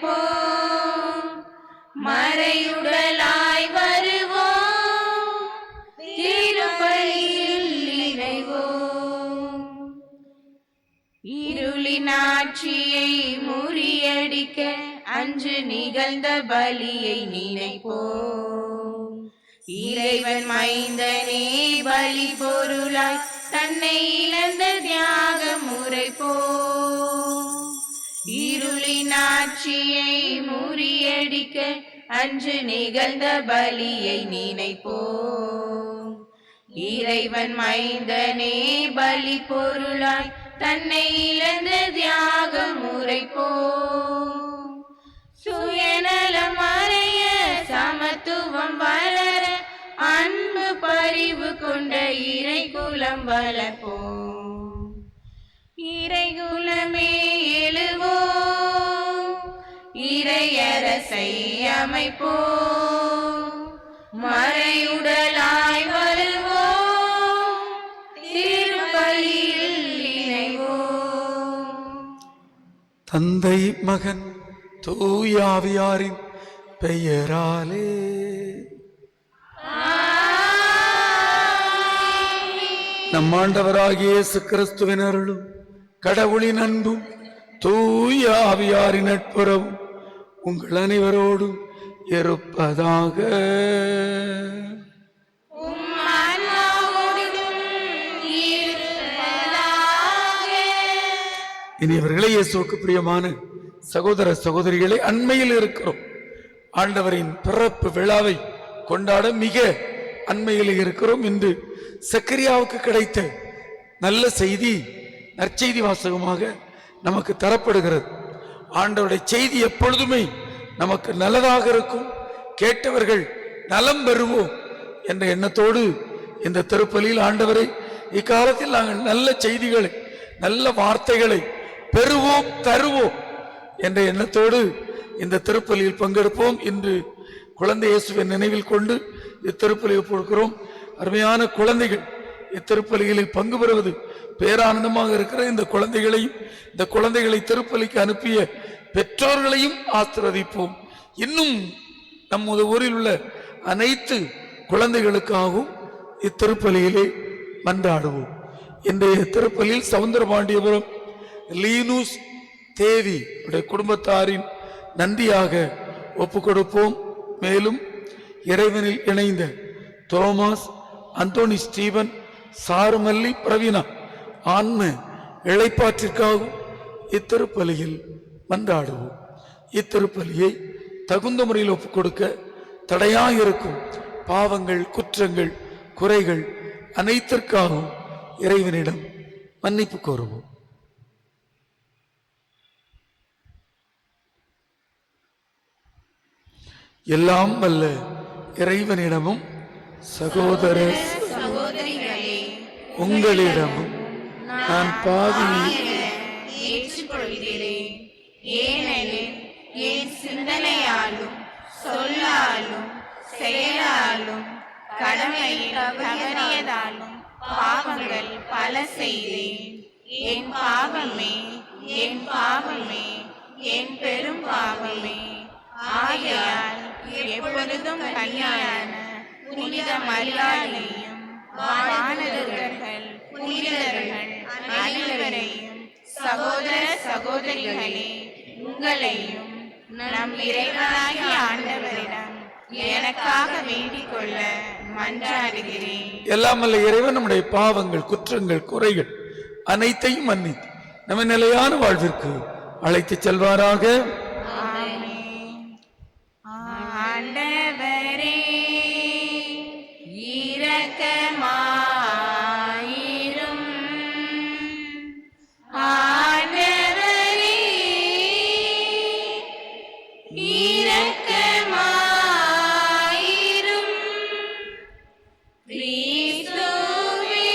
அமைப்போம், மறையுடலாய் வருவோம், திருப்பலியில் இணைவோம். இருளின் ஆட்சியை முறியடிக்க அன்று நிகழ்ந்த பலியை நினைப்போம். இறைவன் மைந்தனே பலி பொருளாய் தன்னை இழந்த தியாகம் உரைப்போம். இருளின் ஆட்சியை முறியடிக்க அன்று நிகழ்ந்த பலியை நினைப்போம். இறைவன் மைந்தனே பலி பொருளாய் தன்னை இழந்த தியாகம் உரைப்போம். சுயநலம் மறைய சமத்துவம் வளர அன்பு பரிவு கொண்ட இறைகுலம் வளர்ப்போம். இறைகுலமே எழுவோம், இறையரசை அமைப்போம், மறையுடலாய் வருவோம், திருப்பலியில் இணைவோம். தந்தை மகன் தூயாவியாரின் பெயராலே நம் ஆண்டவராகிய இயேசு கிறிஸ்துவின் அருளும் கடவுளின் அன்பும் தூய ஆவியாரின் நட்புறவும் உங்கள் அனைவரோடும் இருப்பதாக. இனியவர்களே, இயேசுவுக்கு பிரியமான சகோதர சகோதரிகளை, அண்மையில் இருக்கிறோம். ஆண்டவரின் பிறப்பு விழாவை கொண்டாட மிக அண்மையில் இருக்கிறோம். இன்று சக்கரியாவுக்கு கிடைத்த நல்ல செய்தி நற்செய்தி வாசகமாக நமக்கு தரப்படுகிறது. ஆண்டவருடைய செய்தி எப்பொழுதுமே நமக்கு நல்லதாக இருக்கும். கேட்டவர்கள் நலம் பெறுவோம் என்ற எண்ணத்தோடு இந்த திருப்பலியில் ஆண்டவரை இக்காலத்தில் நாங்கள் நல்ல செய்திகளை நல்ல வார்த்தைகளை பெறுவோம் தருவோம் என்ற எண்ணத்தோடு இந்த திருப்பலியில் பங்கெடுப்போம். இன்று குழந்தை இயேசுவை நினைவில் கொண்டு இத்திருப்பலியை கொடுக்கிறோம். அருமையான குழந்தைகள் இத்திருப்பலிகளில் பங்கு பெறுவது பேரானந்தமாக இருக்கிற இந்த குழந்தைகளையும் இந்த குழந்தைகளை திருப்பலிக்கு அனுப்பிய பெற்றோர்களையும் ஆசீர்வதிப்போம். இன்னும் நமது ஊரில் உள்ள அனைத்து குழந்தைகளுக்காகவும் இத்திருப்பலியிலே மன்றாடுவோம். இன்றைய திருப்பலியில் சவுந்தரபாண்டியபுரம் லீனூஸ் தேவி குடும்பத்தாரின் நன்றியாக ஒப்பு கொடுப்போம். மேலும் இறைவனில் இணைந்த தோமாஸ், அந்தோனி, ஸ்டீவன், சாருமல்லி, பிரவீனா ஆன்ம இளைப்பாற்றிற்காகவும் இத்திருப்பலியில் மன்றாடுவோம். இத்திருப்பலியை தகுந்த முறையில் ஒப்புக் கொடுக்க தடையாக இருக்கும் பாவங்கள், குற்றங்கள், குறைகள் அனைத்திற்காகவும் இறைவனிடம் மன்னிப்பு கோருவோம். எல்லாம் வல்ல இறைவனிடமும் சகோதர சகோதரிகளே, உங்களிடமும் நான் பாவியை ஏற்றுக்கொள்கிறேன். ஏனெனில் என் சிந்தனையாலும் சொல்லாலும் செயலாலும் கடமையில் தவறியதாலும் பாவங்கள் பல செய்தேன். என் பாவமே, என் பாவமே, என் பெரும் பாவமே. ஆகையால் எப்பொழுதும் கன்னியான புனித மரியாதையும் வானதூதர்கள் புனிதர்கள் அனைவரையும் சகோதர சகோதரிகளே உங்களையும் நம் இறைவனாகிய ஆண்டவரிடம் எனக்காக வேண்டிக் கொள்ள மன்றாடுகிறேன். எல்லாம் அல்ல இறைவன் நம்முடைய பாவங்கள், குற்றங்கள், குறைகள் அனைத்தையும் மன்னித்து நம்ம நிலையான வாழ்விற்கு அழைத்து செல்வாராக. ஆண்டவரே இரக்கமாயிரும். ஆண்டவரே இரக்கமாயிரும். கிறிஸ்துவே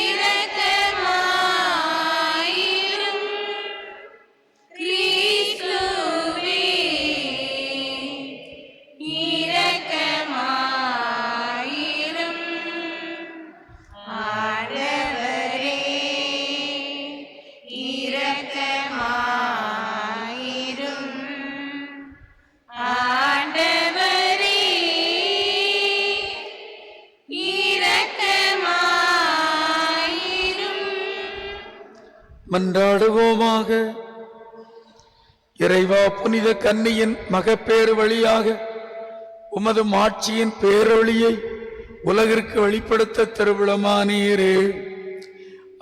இரக்கமாயிரும். மன்றாடுவோமாக. இறைவா, புனித கன்னியின் மகப்பேறு வழியாக உமது மாட்சியின் பேரொளியை உலகிற்கு வெளிப்படுத்த திருவிழமானீரே.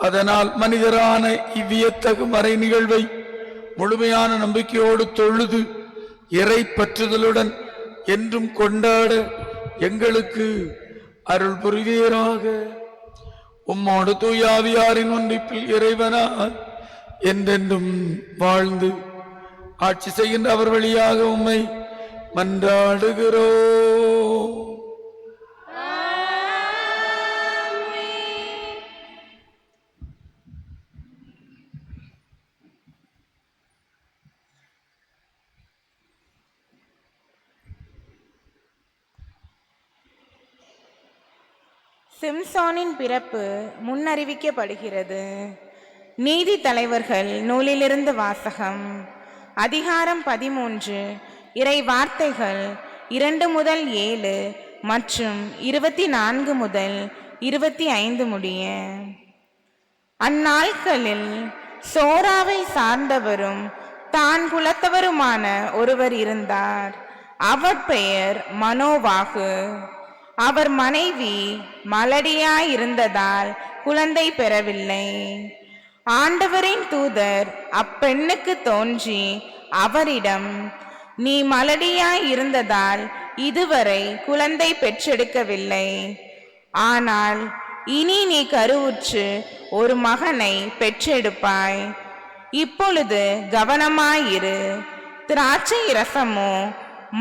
அதனால் மனிதரான இவ்வியத்தகு மறை நிகழ்வை முழுமையான நம்பிக்கையோடு தொழுது இறை பற்றுதலுடன் என்றும் கொண்டாட எங்களுக்கு அருள் புரிவீராக. உம்மோடு தூயாவியாரின் ஒன்றிப்பில் இறைவனாய் என்றென்றும் வாழ்ந்து ஆட்சி செய்கின்ற அவர் வழியாக உம்மை மன்றாடுகிறோம். சிம்சோனின் பிறப்பு முன்னறிவிக்கப்படுகிறது. நீதி தலைவர்கள் நூலிலிருந்து வாசகம். அதிகாரம் 13, இறை வார்த்தைகள் 2 முதல் 7 மற்றும் 24 முதல் 25 முடிய. அந்நாட்களில் சோராவை சார்ந்தவரும் தான் குலத்தவருமான ஒருவர் இருந்தார். அவர் பெயர் மனோவாகு. அவர் மனைவி மலடியாயிருந்ததால் குழந்தை பெறவில்லை. ஆண்டவரின் தூதர் அப்பெண்ணுக்கு தோன்றி அவரிடம், நீ மலடியாயிருந்ததால் இதுவரை குழந்தை பெற்றெடுக்கவில்லை. ஆனால் இனி நீ கருவுற்று ஒரு மகனை பெற்றெடுப்பாய். இப்பொழுது கவனமாயிரு. திராட்சை ரசமோ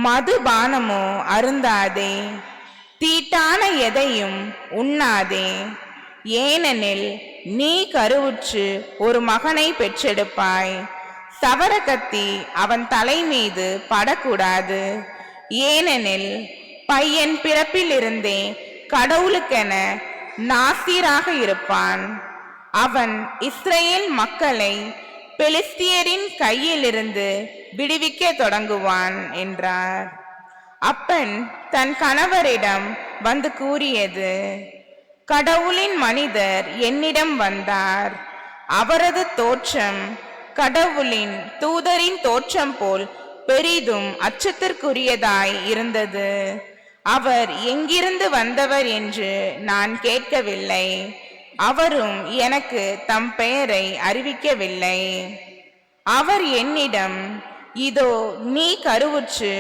மதுபானமோ அருந்தாதே. தீட்டான எதையும் உண்ணாதே. ஏனெனில் நீ கருவுற்று ஒரு மகனை பெற்றெடுப்பாய். சவரக்கத்தி அவன் தலை மீது படக்கூடாது. ஏனெனில் பையன் பிறப்பிலிருந்தே கடவுளுக்கென நாசீராக இருப்பான். அவன் இஸ்ரேல் மக்களை பெலிஸ்தியரின் கையிலிருந்து விடுவிக்க தொடங்குவான் என்றார். அப்பன் தன் கணவரிடம் வந்து கூறியது, கடவுளின் மனிதர் என்னிடம் வந்தார். அவரது தோற்றம் கடவுளின் தூதரின் தோற்றம் போல் பெரிதும் அச்சத்திற்குரியதாய் இருந்தது. அவர் எங்கிருந்து வந்தவர் என்று நான் கேட்கவில்லை. அவரும் எனக்கு தம் பெயரை அறிவிக்கவில்லை. அவர் என்னிடம், இதோ நீ கருவுற்று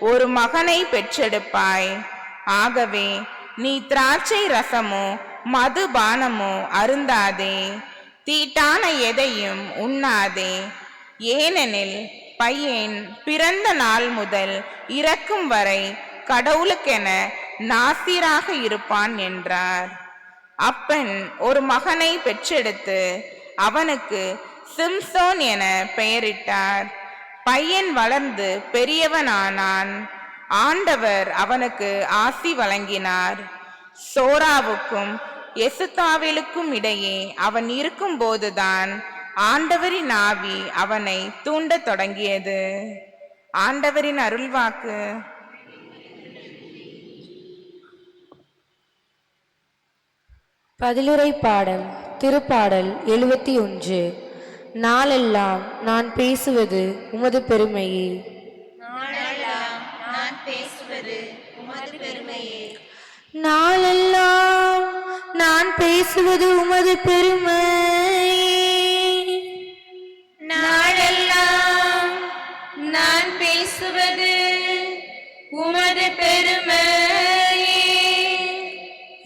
ஒரு மகனை பெற்றெடுப்பாய். ஆகவே நீ திராட்சை ரசமோ மதுபானமோ அருந்தாதே. தீட்டான எதையும் உண்ணாதே. ஏனெனில் பையன் பிறந்த நாள் முதல் இறக்கும் வரை கடவுளுக்கென நாசீராக இருப்பான் என்றார். அப்பன் ஒரு மகனை பெற்றெடுத்து அவனுக்கு சிம்சோன் என பெயரிட்டார். பையன் வளர்ந்து பெரியவனானான். ஆண்டவர் அவனுக்கு ஆசி வழங்கினார். சோராவுக்கும் எசுத்தாவிலுக்கும் இடையே அவன் இருக்கும் போதுதான் ஆண்டவரின் ஆவி அவனை தூண்டத் தொடங்கியது. ஆண்டவரின் அருள்வாக்கு. பதிலுரை பாடல். திருப்பாடல் 71. நாளெல்லாம் நான் பேசுவது உமது பெருமையே. நாளெல்லாம் நான் பேசுவது உமது பெருமையே. நாளெல்லாம் நான் பேசுவது உமது பெருமையே. நாளெல்லாம் நான் பேசுவது உமது பெருமையே.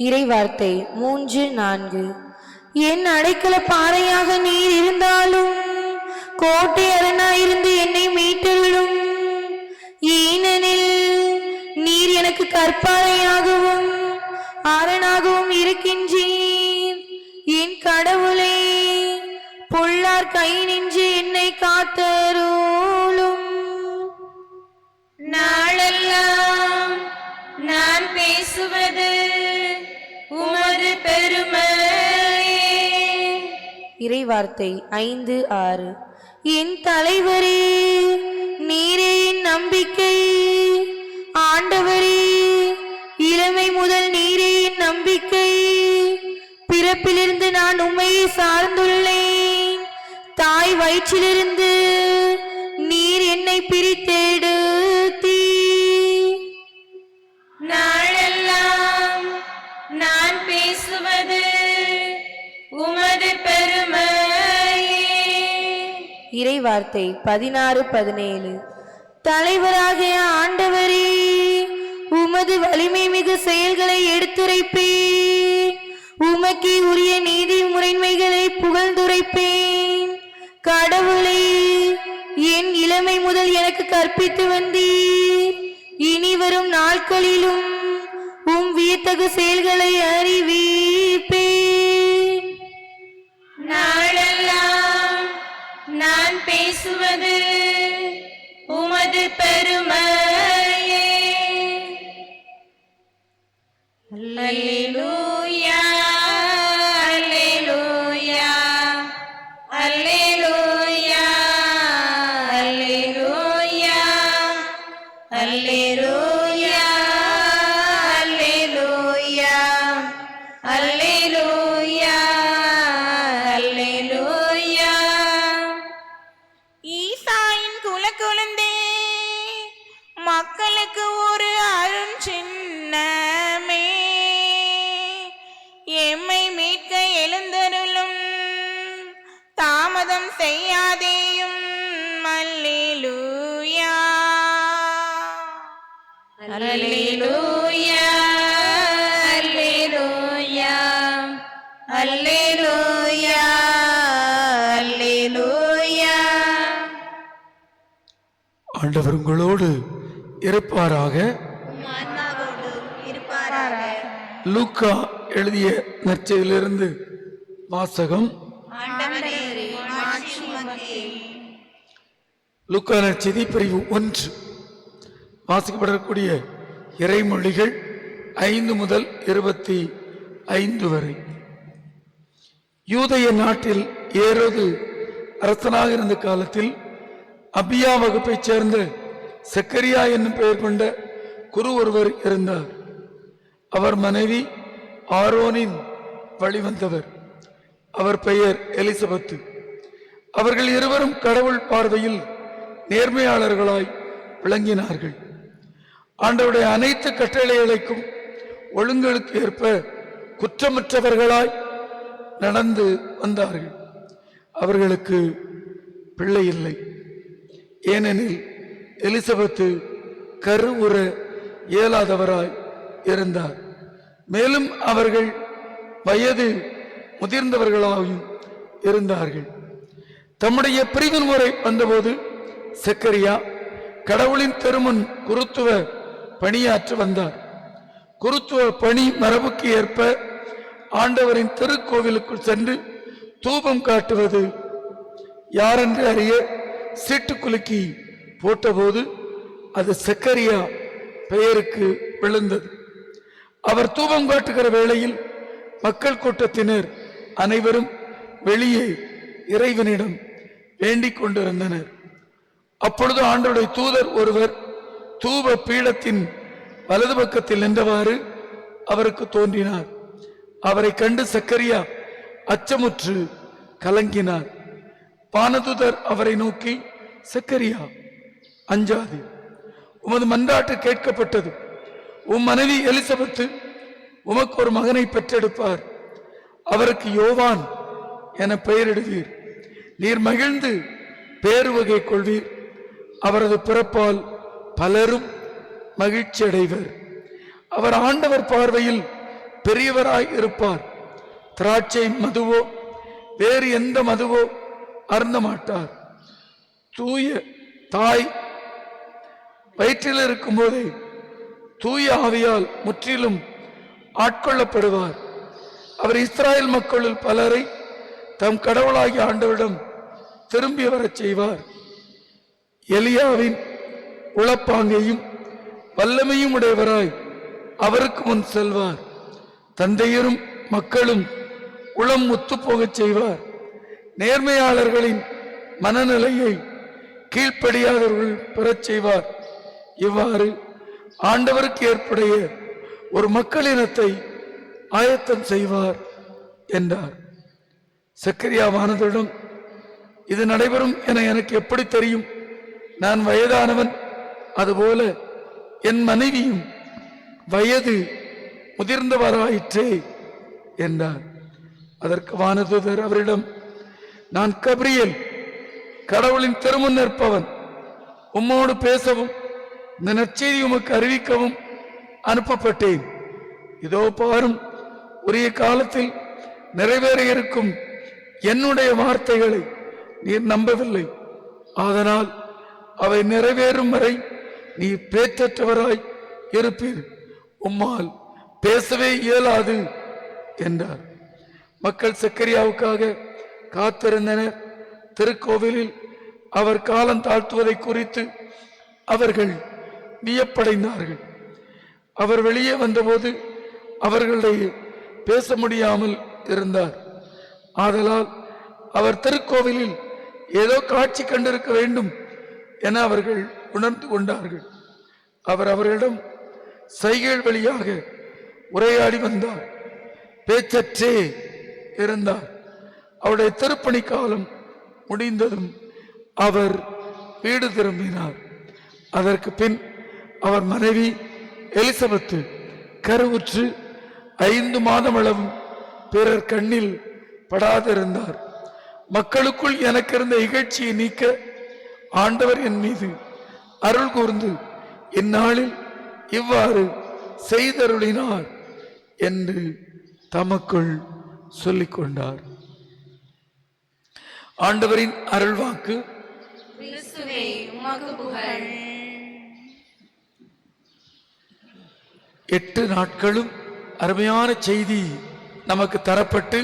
இறைவார்த்தை 3-4. என் அடைக்கல பாறையாக நீர் இருந்தாலும் கோட்டை அரணாயிருந்து என்னை மீட்டருளும். ஏனெனில் நீர் எனக்கு கற்பாறையாகவும் அரணாகவும் இருக்கின்றீர். என் கடவுளே, பொல்லார் கை நின்று என்னை காத்தருளும். நாளெல்லாம் நான் பேசுவது உமது பெருமையே. இறைவார்த்தை 5-6. என் தலைவரே, நீரே என் நம்பிக்கை. ஆண்டவரே, இளமை முதல் நீரே என் நம்பிக்கை. பிறப்பிலிருந்து நான் உம்மையை சார்ந்துள்ளேன். வயிற்றிலிருந்து நீர் என்னை பிரித்தெடுத்தீர். நாளெல்லாம் நான் பேசுவது உமது பெருமையே. இறைவார்த்தை 16-17. தலைவராகிய ஆண்டவரே, உமது வலிமை மிகு செயல்களை எடுத்துரைப்பேன். உமக்கே உரிய நீதி முறைமைகளை புகழ்ந்துரைப்பேன். கடவுளே, என் இளமை முதல் எனக்கு கற்பித்து வந்தீர். இனி வரும் நாட்களிலும் உம் வியத்தகு செயல்களை அறிவிப்பேன். நாளெல்லாம் நான் பேசுவது உமது பெருமையே. அல்லேலூயா, அல்லேலூயா, அல்லேலூயா, அல்லேலூயா, அல்லேலூயா, அல்லேலூயா, அல்லேலூயா, அல்லேலூயா. ஈசாயின் குலக்குழந்தே, மக்களுக்கு ஒரு அரும் சின்னமே, எம்மை மீட்க எழுந்தருளும், தாமதம் செய்யாதேயும். அல்லேலூயா, அல்லேலூயா, அல்லேலூயா, அல்லேலூயா, அல்லேலூயா. ஆண்டவர் உங்களோடு இருப்பாராக. லூக்கா எழுதிய நற்செய்தியிலிருந்து வாசகம். லூக்கா நற்செய்தி பிரிவு 1. வாசிக்கப்படக்கூடிய இறைமொழிகள் 5 முதல் 25 வரை. யூதய நாட்டில் ஏரோது அரசனாக இருந்த காலத்தில் அபியா வகுப்பைச் சேர்ந்த செக்கரியா என்னும் பெயர் கொண்ட குரு ஒருவர் இருந்தார். அவர் மனைவி ஆரோனின் வழிவந்தவர். அவர் பெயர் எலிசபெத்து. அவர்கள் இருவரும் கடவுள் பார்வையில் நேர்மையாளர்களாய் விளங்கினார்கள். ஆண்டவருடைய அனைத்து கட்டளைகளுக்கும் ஒழுங்களுக்கு ஏற்ப குற்றமற்றவர்களாய் நடந்து வந்தார்கள். அவர்களுக்கு பிள்ளை இல்லை. ஏனெனில் எலிசபெத்து கருவுற இயலாதவராய் இருந்தார். மேலும் அவர்கள் வயது முதிர்ந்தவர்களாகவும் இருந்தார்கள். தம்முடைய பிரிவின் முறை வந்தபோது செக்கரியா கடவுளின் திருமுன் குருத்துவ பணியாற்ற வந்தார். குருத்துவ பணி மரபுக்கு ஏற்ப ஆண்டவரின் திருக்கோவிலுக்குள் சென்று தூபம் காட்டுவது யாரென்று அறிய சீட்டு குலுக்கி போட்டபோது அது செக்கரியா பெயருக்கு விழுந்தது. அவர் தூபம் காட்டுகிற வேளையில் மக்கள் கூட்டத்தினர் அனைவரும் வெளியே இறைவனிடம் வேண்டிக் கொண்டிருந்தனர். அப்பொழுது ஆண்டவருடைய தூதர் ஒருவர் தூப பீடத்தின் வலது பக்கத்தில் நின்றவாறு அவருக்கு தோன்றினார். அவரை கண்டு சக்கரியா அச்சமுற்று கலங்கினார். வானதூதர் அவரை நோக்கி, சக்கரியா, அஞ்சாதே, உமது மன்றாட்டு கேட்கப்பட்டது. உம் மனைவி எலிசபெத்து உமக்கு ஒரு மகனை பெற்றெடுப்பார். அவருக்கு யோவான் என பெயரிடுவீர். நீர் மகிழ்ந்து பேரு வகை கொள்வீர். அவரது பிறப்பால் பலரும் மகிழ்ச்சி அடைவர். அவர் ஆண்டவர் பார்வையில் பெரியவராய் இருப்பார். திராட்சை மதுவோ வேறு எந்த மதுவோ அருந்த மாட்டார். தூய தாய் வயிற்றில் இருக்கும் போதே தூய ஆவியால் முற்றிலும் ஆட்கொள்ளப்படுவார். அவர் இஸ்ராயல் மக்களில் பலரை தம் கடவுளாகிய ஆண்டவரிடம் திரும்பி வரச் செய்வார். எலியாவின் உளப்பாங்கையும் வல்லமையும் உடையவராய் அவருக்கு முன் செல்வார். தந்தையரும் மக்களும் உளம் ஒத்துப்போகச் செய்வார். நேர்மையாளர்களின் மனநிலையை கீழ்ப்படியாதவர்கள் பெறச் செய்வார். இவ்வாறு ஆண்டவருக்கு ஏற்புடைய ஒரு மக்களினத்தை ஆயத்தம் செய்வார் என்றார். சக்கரியா வானவரிடம், இது நடைபெறும் என எனக்கு எப்படி தெரியும்? நான் வயதானவன், அதுபோல என் மனைவியும் வயது முதிர்ந்தவராயிற்றே என்றார். அதற்கு வானதூதர் அவரிடம், நான் கபிரியேல், கடவுளின் திருமுன் நிற்பவன். உம்மோடு பேசவும் இந்த நற்செய்தி உமக்கு அறிவிக்கவும் அனுப்பப்பட்டேன். இதோ பாரும், உரிய காலத்தில் நிறைவேற இருக்கும் என்னுடைய வார்த்தைகளை நீர் நம்பவில்லை. அதனால் அவை நிறைவேறும் வரை நீர் பேச்சற்றவராய் இருப்பீர். உம்மால் பேசவே இயலாது என்றார். மக்கள் சக்கரியாவுக்காக காத்திருந்தனர். திருக்கோவிலில் அவர் காலம் தாழ்த்துவதை குறித்து அவர்கள் வியப்படைந்தார்கள். அவர் வெளியே வந்தபோது அவர்களுடைய பேச முடியாமல் இருந்தார். ஆதலால் அவர் திருக்கோவிலில் ஏதோ காட்சி கண்டிருக்க வேண்டும் என அவர்கள் உணர்ந்து கொண்டார்கள். அவர் அவர்களிடம் சைகைகள் வழியாக உரையாடி வந்தார். பேச்சற்றே இருந்தார். அவருடைய திருப்பணி காலம் முடிந்ததும் அவர் வீடு திரும்பினார். அதற்கு பின் அவர் மனைவி எலிசபெத்து கருவுற்று 5 மாதம் அளவும் பிறர் கண்ணில் படாதிருந்தார். மக்களுக்குள் எனக்கு இருந்த இகழ்ச்சியை நீக்க ஆண்டவர் என் மீது அருள் கூர்ந்து இந்நாளில் இவ்வாறு செய்தருளினார் என்று தமக்குள் சொல்லிக் கொண்டார். ஆண்டவரின் அருள்வாக்கு. கிறிஸ்துவே உமக்கு புகழ். 8 நாட்களும் அருமையான செய்தி நமக்கு தரப்பட்டு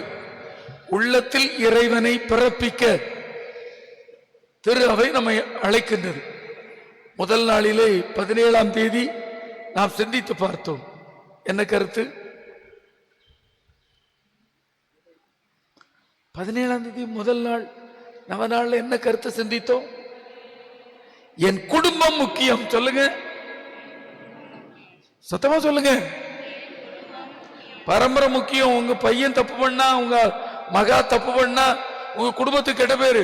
உள்ளத்தில் இறைவனை பிறப்பிக்க திரு அவை நம்மை அழைக்கின்றது. முதல் நாளிலே 17ஆம் தேதி நாம் சிந்தித்து பார்த்தோம். என்ன கருத்து? 17ஆம் தேதி முதல் நாள் நவநாள்ல என்ன கருத்து சிந்தித்தோம்? என் குடும்பம் முக்கியம். சொல்லுங்க, சத்தமா சொல்லுங்க. பரம்பரை முக்கியம். உங்க பையன் தப்பு பண்ணா, உங்க மகா தப்பு பண்ணா உங்க குடும்பத்துக்கு கெட்ட பேரு.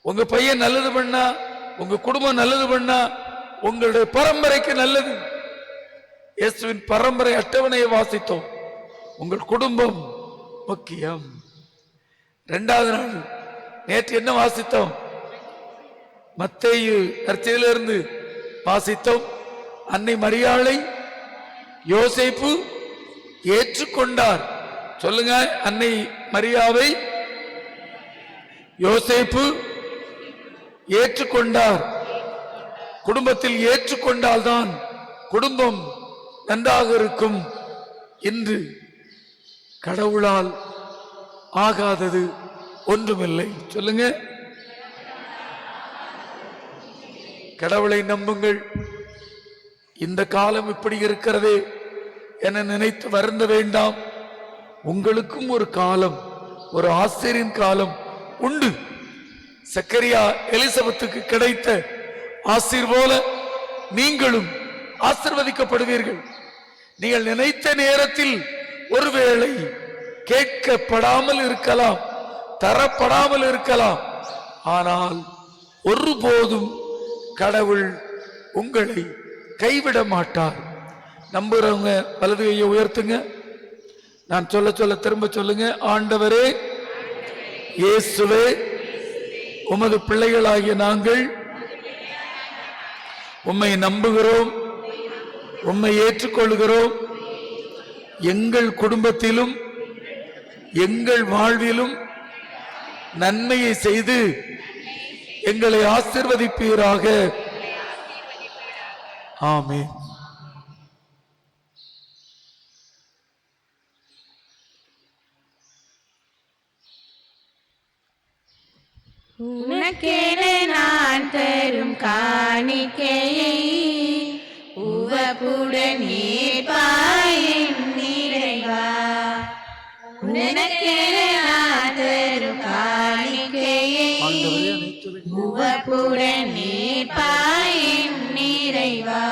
உங்க பையன் நல்லது பண்ணா, உங்க குடும்பம் நல்லது பண்ணா உங்களுடைய பரம்பரைக்கு நல்லது. இயேசுவின் பரம்பரை அட்டவணையை வாசித்தோம். உங்கள் குடும்பம் முக்கியம். 2வது நாள் நேற்று என்ன வாசித்தோம்? மத்தேயு நற்செய்தியிலிருந்து வாசித்தோம். அன்னை மரியாளை யோசேப்பு ஏற்றுக்கொண்டார். சொல்லுங்க, அன்னை மரியாவை யோசேப்பு ஏற்றுக்கொண்டார். குடும்பத்தில் ஏற்றுக்கொண்டால்தான் குடும்பம் நன்றாக இருக்கும். இன்று கடவுளால் ஆகாதது ஒன்றுமில்லை. சொல்லுங்க, கடவுளை நம்புங்கள். இந்த காலம் இப்படி இருக்கிறதே என நினைத்து வருந்த வேண்டாம். உங்களுக்கும் ஒரு காலம், ஒரு ஆசிரியரின் காலம் உண்டு. சக்கரியா எலிசபெத்துக்கு கிடைத்த ஆசீர் போல நீங்களும் ஆசீர்வதிக்கப்படுவீர்கள். நீங்கள் நினைத்த நேரத்தில் ஒருவேளை கேட்கப்படாமல் இருக்கலாம், தரப்படாமல் இருக்கலாம். ஆனால் ஒருபோதும் கடவுள் உங்களை கைவிட மாட்டார். நம்புறவங்க வலது கையை உயர்த்துங்க. நான் சொல்ல சொல்ல திரும்ப சொல்லுங்க. ஆண்டவரே இயேசுவே, உமது பிள்ளைகளாகிய நாங்கள் உம்மை நம்புகிறோம், உம்மை ஏற்றுக்கொள்கிறோம். எங்கள் குடும்பத்திலும் எங்கள் வாழ்விலும் நன்மையை செய்து எங்களை ஆசீர்வதிப்பீராக. ஆமென். உனக்கென நான் தரும் காணிக்கையை உவப்புடன் ஏற்பாயின் நிறைவா. உனக்கென நான் தரும் காணிக்கையை உவப்புடன் ஏற்பாயின் நிறைவா.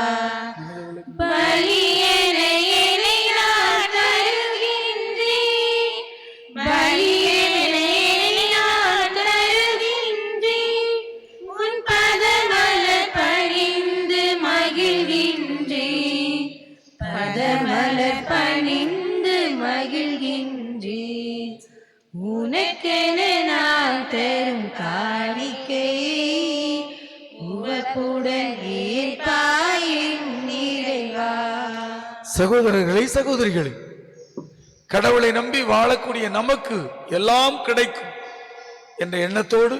பலியென என்னை நான் தருகின்றேன், பலியென என்னை நான் உடன் ஏற்பாயின் நிறைவா. சகோதரர்களே, சகோதரிகளே, கடவுளை நம்பி வாழக்கூடிய நமக்கு எல்லாம் கிடைக்கும் என்ற எண்ணத்தோடு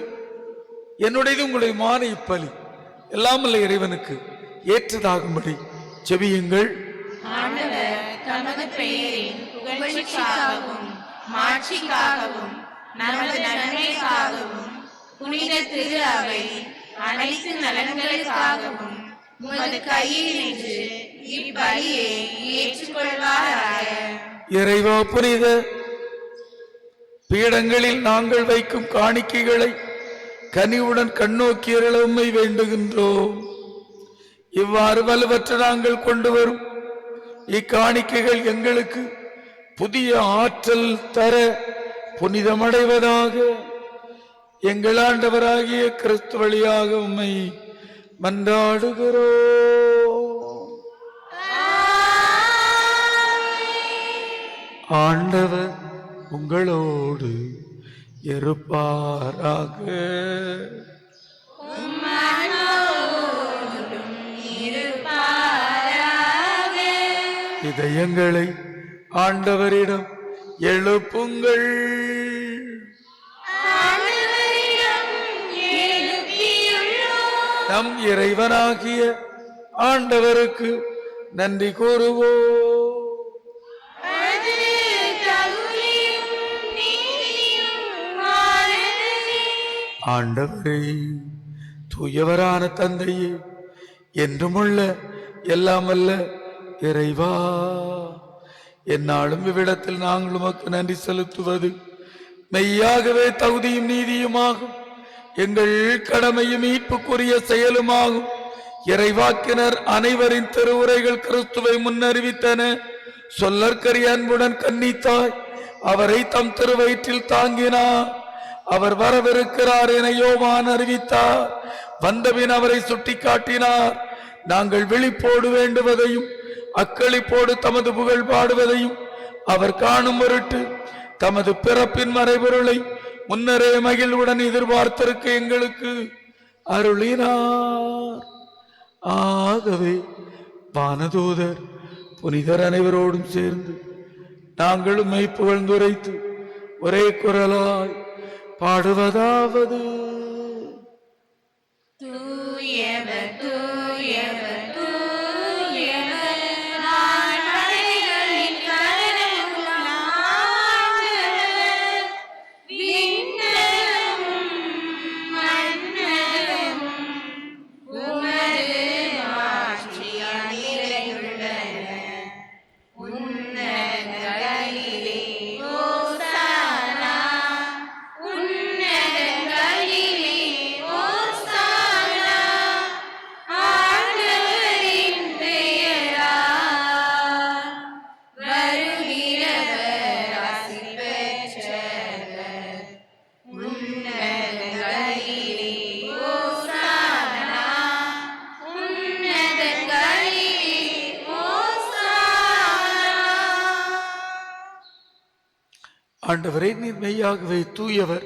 என்னுடையது உங்களுடையமான இப்பலி எல்லாம் அல்ல இறைவனுக்கு ஏற்றதாகும்படி செபியுங்கள். ஆண்டவர் தமது பெயரின் புகழ்ச்சிக்காகவும் மாட்சிக்காகவும் நமது நன்மைக்காகவும் புனித திரு அவை அனைத்து நலன்களுக்காகவும் உமது கையில் நின்று இப்பலியை ஏற்றுக்கொள்வாராக. இறைவா, புனித பீடங்களில் நாங்கள் வைக்கும் காணிக்கைகளை கனிவுடன் கண்ணோக்கியருள உம்மை வேண்டுகின்றோம். இவ்வாறு வலுவற்ற நாங்கள் கொண்டு வரும் இக்காணிக்கைகள் எங்களுக்கு புதிய ஆற்றல் தர புனிதமடைவதாக எங்கள் ஆண்டவராகிய கிறிஸ்து வழியாக உம்மை மன்றாடுகிறோம். ஆண்டவர் உங்களோடு இருப்பாராக. இதயங்களை ஆண்டவரிடம் எழுப்புங்கள். நம் இறைவனாகிய ஆண்டவருக்கு நன்றி கூறுவோம். ஆண்டவரே, தூயவரான தந்தையே, என்றுமுள்ள எல்லாமல்ல இறைவா, என்னாலும் இவ்விடத்தில் நாங்கள் உமக்கு நன்றி செலுத்துவது மெய்யாகவே தகுதியும் நீதியுமாகும், எங்கள் கடமையும் மீட்புக்குரிய செயலுமாகும். இறைவாக்கினர் அனைவரின் திருவுரைகள் கிறிஸ்துவை முன்னறிவித்தன. சொல்லற்கரிய அன்புடன் கன்னித்தாய் அவரை தம் திருவயிற்றில் தாங்கினார். அவர் வரவிருக்கிறார் என யோவான் அறிவித்தார். வந்தபின் அவரை சுட்டி காட்டினார். நாங்கள் விழிப்போடு வேண்டுவதையும் அக்களிப்போடு தமது புகழ் பாடுவதையும் அவர் காணும் பொருட்டு தமது பிறப்பின் மறைபொருளை முன்னரே மகிழ்வுடன் எதிர்பார்த்திருக்க எங்களுக்கு அருளினார். ஆகவே வானதூதர் புனிதர் அனைவரோடும் சேர்ந்து நாங்களும் உம்மை புகழ்ந்துரைத்து ஒரே குரலாய் பாடுவதாவது: தூயவர் தூயவர் தூயவர், வானவர்களின் கடவுளாம் ஆண்டவர். விண்ணகமும் மண்ணகமும் உமது மாட்சியால் நிறைந்துள்ளன. உன்னதங்களிலே ஓசானா, உன்னதங்களிலே ஓசானா. ஆண்டவரின் பெயரால் வருகிறவர் ஆசி பெற்றவர். உன்னதங்களிலே ஓசானா, உன்னதங்களிலே ஓசானா. ஆண்டவரே, நீர் மெய்யாகவே தூயவர்,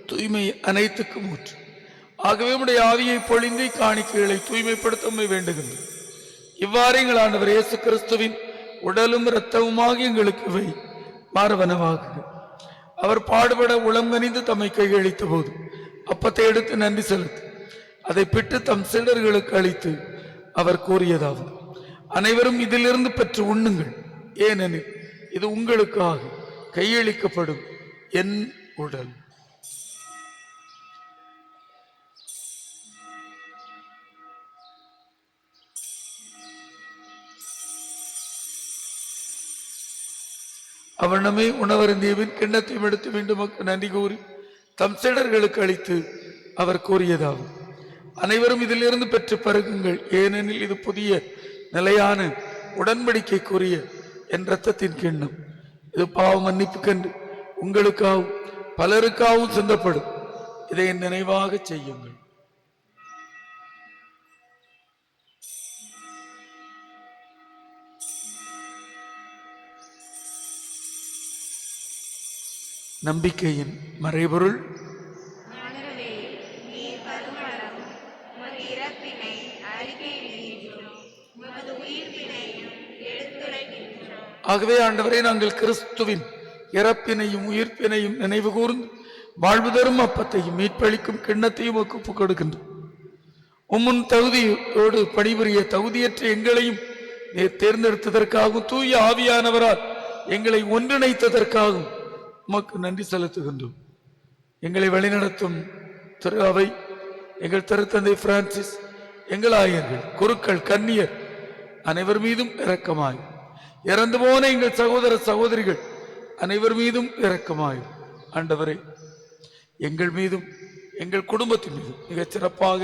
தூய்மை அனைத்துக்கும் ஊற்று. ஆகவே உம்முடைய ஆவியை பொழிந்து காணிக்கைகளை தூய்மைப்படுத்த உம்மை வேண்டுகின்றோம். இவ்வாறு எங்கள் ஆண்டவர் இயேசு கிறிஸ்துவின் உடலும் இரத்தமுமாக எங்களுக்கு இவை மாறுவனவாகுக. அவர் பாடுபட உளம் கனிந்து தம்மை கையளித்த போது அப்பத்தை எடுத்து நன்றி செலுத்தி அதை பிட்டு தம் சீடர்களுக்கு அளித்து அவர் கூறியதாவது: அனைவரும் இதிலிருந்து பெற்று உண்ணுங்கள், ஏனெனில் இது உங்களுக்காக கையளிக்கப்படும் என் உடல். அவனமே உணவருந்தியவின் கிண்ணத்தையும் எடுத்து மீண்டும் நன்றி கூறி தம் சீடர்களுக்கு அளித்து அவர் கூறியதாகும்: அனைவரும் இதிலிருந்து பெற்று பருகுங்கள், ஏனெனில் இது புதிய நிலையான உடன்படிக்கைக்குரிய என் இரத்தத்தின் கிண்ணம். இது பாவ மன்னிப்புக்கென்று உங்களுக்காகவும் பலருக்காகவும் சிந்தப்படும். இதை என் நினைவாக செய்யுங்கள். நம்பிக்கையின் மறைபொருள்: ஆண்டவரே, நீர் பருமளவும் உமது இறப்பினை ஆகவே ஆண்டவரே, நாங்கள் கிறிஸ்துவின் இறப்பினையும் உயிர்ப்பினையும் நினைவு கூர்ந்து வாழ்வு தரும் அப்பத்தையும் மீட்பளிக்கும் கிண்ணத்தையும் ஒப்புக் கொடுக்கின்றோம். உம்முன் தகுதியோடு பணிபுரிய தகுதியற்ற எங்களையும் தேர்ந்தெடுத்ததற்காகவும் தூய ஆவியானவரால் எங்களை ஒன்றிணைத்ததற்காகவும் உமக்கு நன்றி செலுத்துகின்றோம். எங்களை வழிநடத்தும் திரு அவை, எங்கள் திருத்தந்தை பிரான்சிஸ், எங்கள் ஆயர்கள், குருக்கள், கன்னியர் அனைவர் மீதும் இரக்கமாய், இறந்து போன எங்கள் சகோதர சகோதரிகள் அனைவர் மீதும் இரக்கமாய், ஆண்டவரே எங்கள் மீதும் எங்கள் குடும்பத்தின் மீதும் மிகச் சிறப்பாக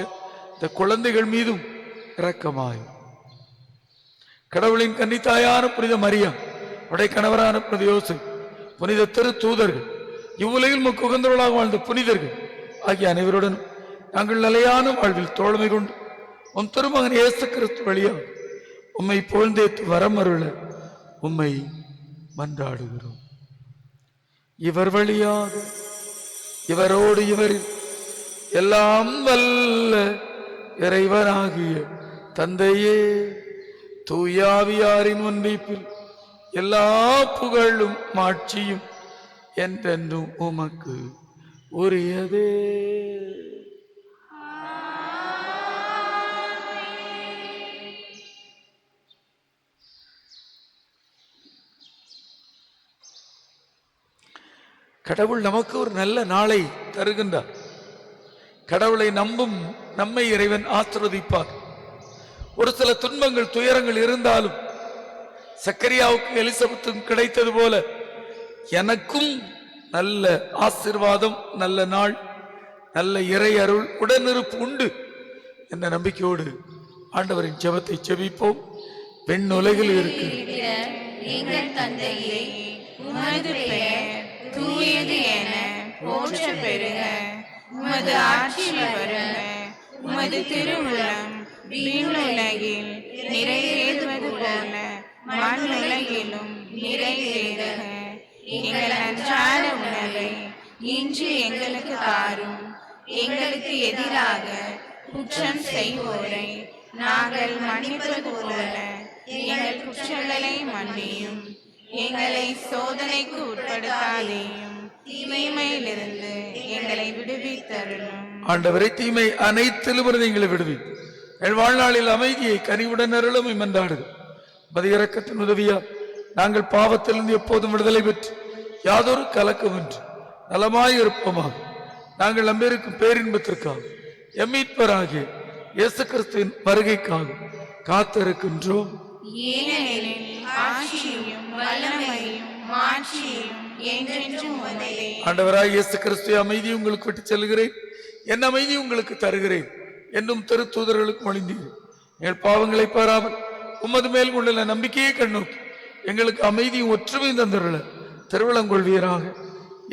இந்த குழந்தைகள் மீதும் இரக்கமாய், கடவுளின் கன்னித்தாயான புனித மரியா, உடைய கணவரான புனித யோசேப்பு, புனித திரு தூதர்கள், இவ்வுலகில் உகந்தவர்களாக வாழ்ந்த புனிதர்கள் ஆகிய அனைவருடன் நாங்கள் நிலையான வாழ்வில் தோழமை கொண்டு உம் திருமகன் இயேசு கிறிஸ்து வழியாக உம்மை புகழ்ந்தேத்து வரமருள உம்மை மன்றாடுகிறோம். இவர் வழியாக இவரோடு இவரில் எல்லாம் வல்ல இறைவனாகிய தந்தையே, தூயாவியாரின் ஒன்றிப்பில் எல்லா புகழும் மாட்சியும் என்றென்றும் உமக்கு உரியதே. கடவுள் நமக்கு ஒரு நல்ல நாளை தருகின்றார். கடவுளை நம்பும் நம்மை இறைவன் ஆசீர்வதிப்பார். ஒரு சில துன்பங்கள் துயரங்கள் இருந்தாலும் சக்கரியாவுக்கு எலிசபெத்துக்கும் கிடைத்தது போல எனக்கும் நல்ல ஆசீர்வாதம், நல்ல நாள், நல்ல இறை அருள், உடனிருப்பு உண்டு என்ற நம்பிக்கையோடு ஆண்டவரின் ஜெபத்தை ஜெபிப்போம். விண்ணுலகில் இருக்கிற எங்கள் தந்தையே, உமது பெயர் தூயது என போற்ற பெறுக. உமது ஆட்சி வருக. உமது திருவுளம் விண்ணுலகில் நிறைவேறுவது போல மண்ணுலகிலும் நிறைவேறுக. எங்கள் அன்றாட உணவை இன்று எங்களுக்கு தாரும். எங்களுக்கு எதிராக குற்றம் செய்வோரை நாங்கள் மன்னிப்பது போல எங்கள் குற்றங்களை மன்னியும். எங்களை சோதனைக்கு உட்படுத்தாதேயும், தீமையிலிருந்து எங்களை விடுவித்தருளும். ஆண்டவரை, தீமை அனைத்திலும் எங்களை விடுவி. என் வாழ்நாளில் அமைதியை கனிவுடன் அருளும் மன்றாடுக. மது இரக்கத்தின் உதவியால் நாங்கள் பாவத்திலிருந்து எப்போதும் விடுதலை பெற்று யாதொரு கலக்கமின்றி நலமாய் இருப்போமாக. நாங்கள் நம்பியிருக்கும் பேரின்பத்திற்காக எம்மீட்பராகிய இயேசு கிறிஸ்துவின் வருகைக்காக காத்திருக்கின்றோம். ஏனெனில் ஆட்சியும் வல்லமையும் மாட்சியும் என்றென்றும் உமதே. ஆண்டவராய் இயேசு கிறிஸ்துவின் அமைதியை உங்களுக்கு விட்டு செல்கிறேன், என் அமைதியை உங்களுக்கு தருகிறேன் என்னும் திரு தூதர்களுக்கு மொழிந்தீர். எங்கள் பாவங்களை பாராமல் உமது மேல் கொண்டுள்ள நம்பிக்கையை கண்ணோக்கி எங்களுக்கு அமைதியும் ஒற்றுமையும் தந்துள்ள திருவிழங்கொள்வீராக.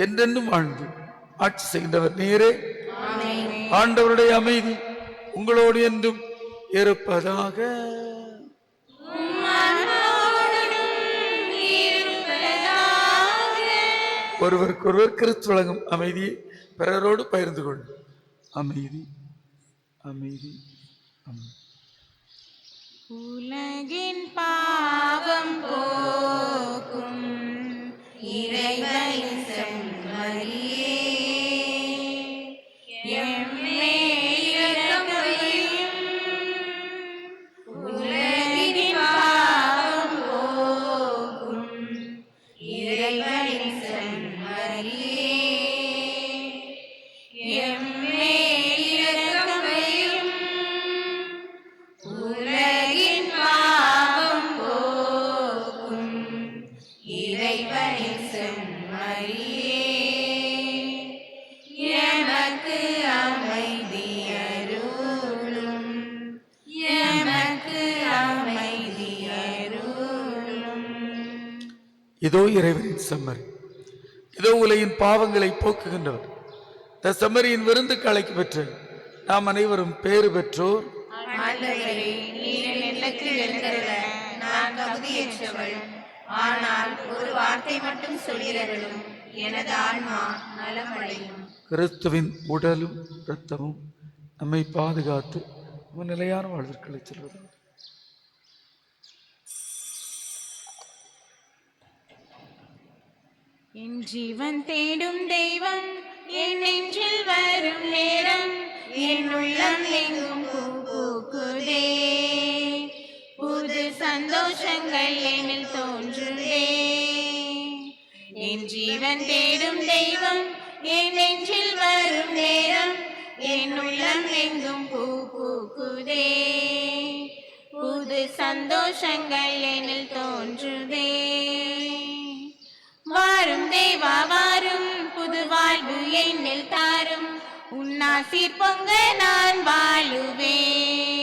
என்றென்றும் வாழ்ந்து ஆட்சி செய்கின்றவர் நீரே. ஆண்டவருடைய அமைதி உங்களோடு என்றும் இருப்பதாக. ஒருவருக்கொருவர் கிறிஸ்து வழங்கும் அமைதியை பிறரோடு பகிர்ந்து கொள்ளும். அமைதி, அமைதி, அமைதி. உலகின் பாவம் போக்கும் இறைவனின் செம்மறியே, எம்மேல் இரக்கமையும். உலகின் பாவம் போக்கும் இறைவனின் செம்மறியே, எம்மேல் இரக்கமையும். உலகின் பாவம் போக்கும் இறைவனின் செம்மறியே, எமக்கு அமைதி அருளும். எமக்கு அமைதி அருளும். இதோ இறைவனின் செம்மறி, இதோ உலகின் பாவங்களை போக்குகின்றவர். இந்த செம்மறியின் விருந்துக்கு அழைக்க பெற்ற நாம் அனைவரும் பேறு பெற்றோர். ஆண்டவரே, நீர் என் இல்லத்தில் எழுந்தருள நான் தகுதியற்றவள். ஆனால் ஒரு வார்த்தை மட்டும் சொல்லிரலும், எனது ஆன்மா நலமடையும். கிறிஸ்துவின் உடலும் இரத்தமும் நம்மை பாதுகாத்து நிலையான வாழ்விற்கு செல்வது. என் ஜீவன் தேடும் தெய்வம் என் நெஞ்சில் வரும் நேரம் என் உள்ளம் எங்கும் பூ பூக்குதே. புது சந்தோஷங்கள் என்னில் தோன்றுதே. என் ஜீவன் தேடும் தெய்வம் என் நெஞ்சில் வரும் நேரம் என் உள்ளம் எங்கும் பூ பூக்குதே. புது சந்தோஷங்கள் என்னில் தோன்றுதே. வாரும் தேவா வாரும் புது வாழ்வு என்னில் தாரும் உன்னாசீர் பொங்க நான் வாழுவேன்.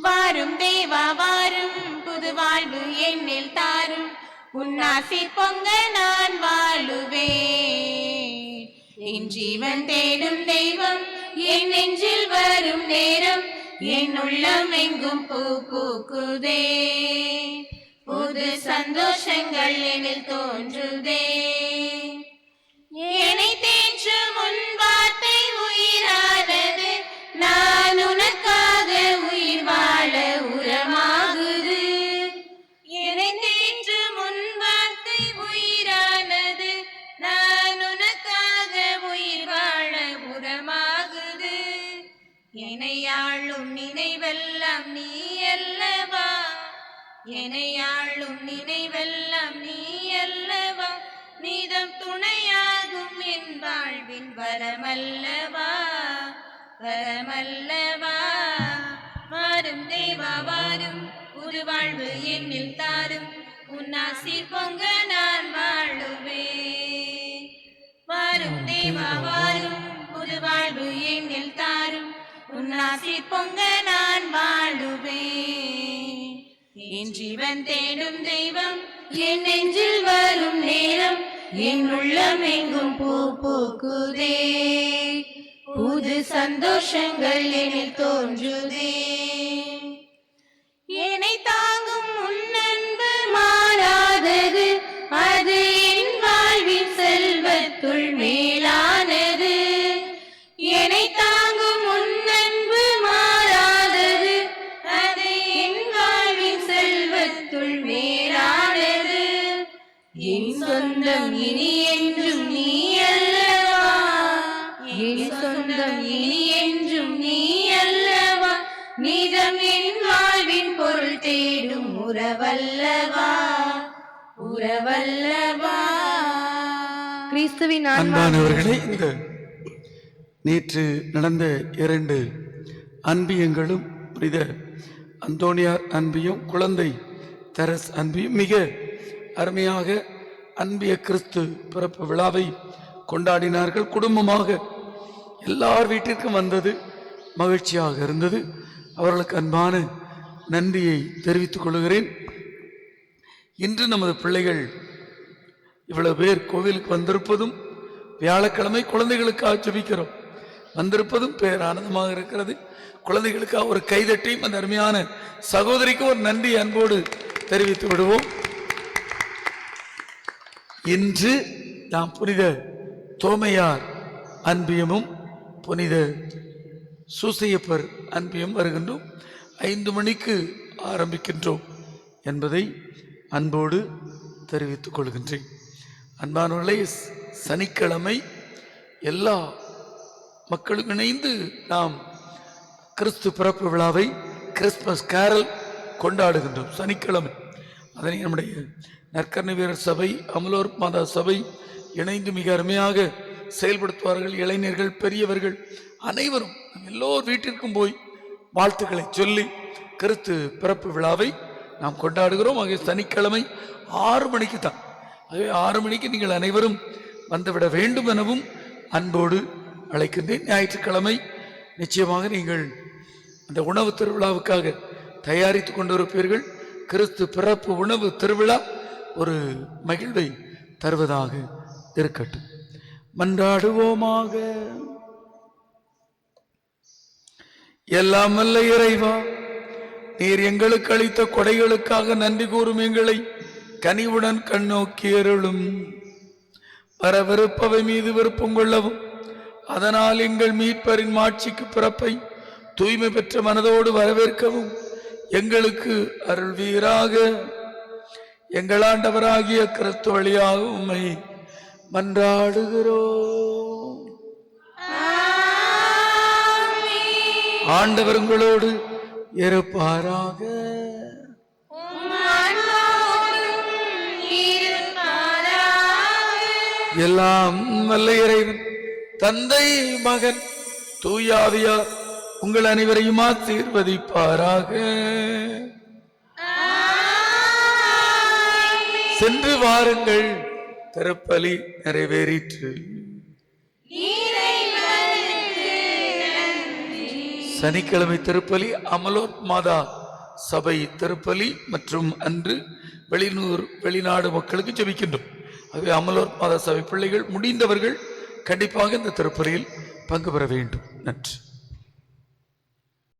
வாரும் தேவா வாரும் புது வாழ்வு என்னில் தாரும் உன்னாசீர் பொங்க நான் வாழுவேன். என் ஜீவன் தேடும் தெய்வம் என் நெஞ்சில் வரும் நேரம் என் உள்ளம் எங்கும் பூ பூக்குதே. புது சந்தோஷங்கள் என்னில் தோன்றுதே. என்னை தேற்றும் உன் வார்த்தை உயிரானது. நான் உனக்காக உயிர் வாழ உரமாகுது. என்னை தேற்றும் உன் வார்த்தை உயிரானது. நான் உனக்காக உயிர் வாழ உரமாகுது. என்னை ஆளும் நினைவெல்லாம் நீ அல்லவா. என்னை ஆளும் நினைவெல்லாம் நீ அல்லவா. நீதம் துணையாகும் என் வாழ்வின் வரமல்லவா. வரமல்லவா. வாரும் தேவா வாரும் புது வாழ்வு என்னில் தாரும் உன்னாசீர் பொங்க நான் வாழுவேன். வாரும் தேவா வாரும் புது வாழ்வு என்னில் தாரும் உன்னாசீர் பொங்க நான் வாழுவேன். என் ஜீவன் தேடும் தெய்வம் என் நெஞ்சில் வரும் நேரம் என் உள்ளம் எங்கும் பூ பூக்குதே. புது சந்தோஷங்கள் என்னில் தோன்றுதே. என்னை தாங்கும் உன் அன்பு மாறாதது. அது என் வாழ்வின் செல்வத்துள் மேலானது. என்னை தாங்கும் உன் அன்பு மாறாதது. அது என் வாழ்வின் செல்வத்துள் மேலானது. என் சொந்தம் இனி என்றும் நீ அல்லவா. என் சொந்தம் இனி என்றும் நீ அல்லவா. நீதம் என் வாழ்வின் பொருள் தேடும் உறவல்லவா. உறவல்லவா. கிறிஸ்துவின் அன்பானவர்களே, இந்த நேற்று நடந்த 2 அன்பியங்களும் புனித அந்தோணியார் அன்பியும் குழந்தை தெரஸ் அன்பியும் மிக அருமையாக அன்பிய கிறிஸ்து பிறப்பு விழாவை கொண்டாடினார்கள். குடும்பமாக எல்லார் வீட்டிற்கும் வந்தது மகிழ்ச்சியாக இருந்தது. அவர்களுக்கு அன்பான நன்றியை தெரிவித்துக் கொள்கிறேன். இன்று நமது பிள்ளைகள் இவ்வளவு பேர் கோவிலுக்கு வந்திருப்பதும், வியாழக்கிழமை குழந்தைகளுக்காக ஜெபிக்கிறோம், வந்திருப்பதும் பேரானந்தமாக இருக்கிறது. குழந்தைகளுக்காக ஒரு கைதட்டியும் அந்த அருமையான சகோதரிக்கு ஒரு நன்றி அன்போடு தெரிவித்து விடுவோம். இன்று நாம் புனித தோமையார் அன்பியமும் புனித சூசையப்பர் அன்பியம் வருகின்றோம். 5 மணிக்கு ஆரம்பிக்கின்றோம் என்பதை அன்போடு தெரிவித்துக் கொள்கின்றேன். அன்பானவர்களே, சனிக்கிழமை எல்லா மக்களும் இணைந்து நாம் கிறிஸ்து பிறப்பு விழாவை கிறிஸ்மஸ் கேரல் கொண்டாடுகின்றோம். சனிக்கிழமை அதனை நம்முடைய நற்கருணை வீரர் சபை, அமலோர் மாதா சபை இணைந்து மிக அருமையாக செயல்படுத்துவார்கள். இளைஞர்கள், பெரியவர்கள் அனைவரும் எல்லோர் வீட்டிற்கும் போய் வாழ்த்துக்களை சொல்லி கிறிஸ்து பிறப்பு விழாவை நாம் கொண்டாடுகிறோம். ஆகிய சனிக்கிழமை 6 மணிக்கு தான். ஆகவே 6 மணிக்கு நீங்கள் அனைவரும் வந்துவிட வேண்டும் எனவும் அன்போடு அழைக்கின்றேன். ஞாயிற்றுக்கிழமை நிச்சயமாக நீங்கள் அந்த உணவு திருவிழாவுக்காக தயாரித்து கொண்டிருப்பீர்கள். கிறிஸ்து பிறப்பு உணவு திருவிழா ஒரு மகிழ்வை தருவதாக இருக்கட்டும். மன்றாடுவோமாக. எல்லாம் வல்ல இறைவா, நீர் எங்களுக்கு அளித்த கொடைகளுக்காக நன்றி கூறும் எங்களை கனிவுடன் கண்ணோக்கி அருளும். வரவிருப்பவை மீது விருப்பம் கொள்ளவும், அதனால் எங்கள் மீட்பரின் மாட்சிக்கு பிறப்பை தூய்மை பெற்ற மனதோடு வரவேற்கவும் எங்களுக்கு அருள்வீராக. எங்கள் ஆண்டவராகிய கிறிஸ்து வழியாக உம்மை மன்றாடுகிறோம். ஆண்டவர் உங்களோடு இருப்பாராக. எல்லாம் வல்ல இறைவன் தந்தை மகன் தூயாவியார் உங்கள் அனைவரையும் ஆசீர்வதிப்பாராக. சென்று வாருங்கள், திருப்பலி நிறைவேறிற்று. சனிக்கிழமை திருப்பலி அமலோர் மாதா சபை திருப்பலி மற்றும் அன்று வெளிநாடு மக்களுக்கு ஜெபிக்கின்றோம். ஆகவே அமலோர் மாதா சபை பிள்ளைகள் முடிந்தவர்கள் கண்டிப்பாக இந்த திருப்பலியில் பங்கு பெற வேண்டும். நன்றி.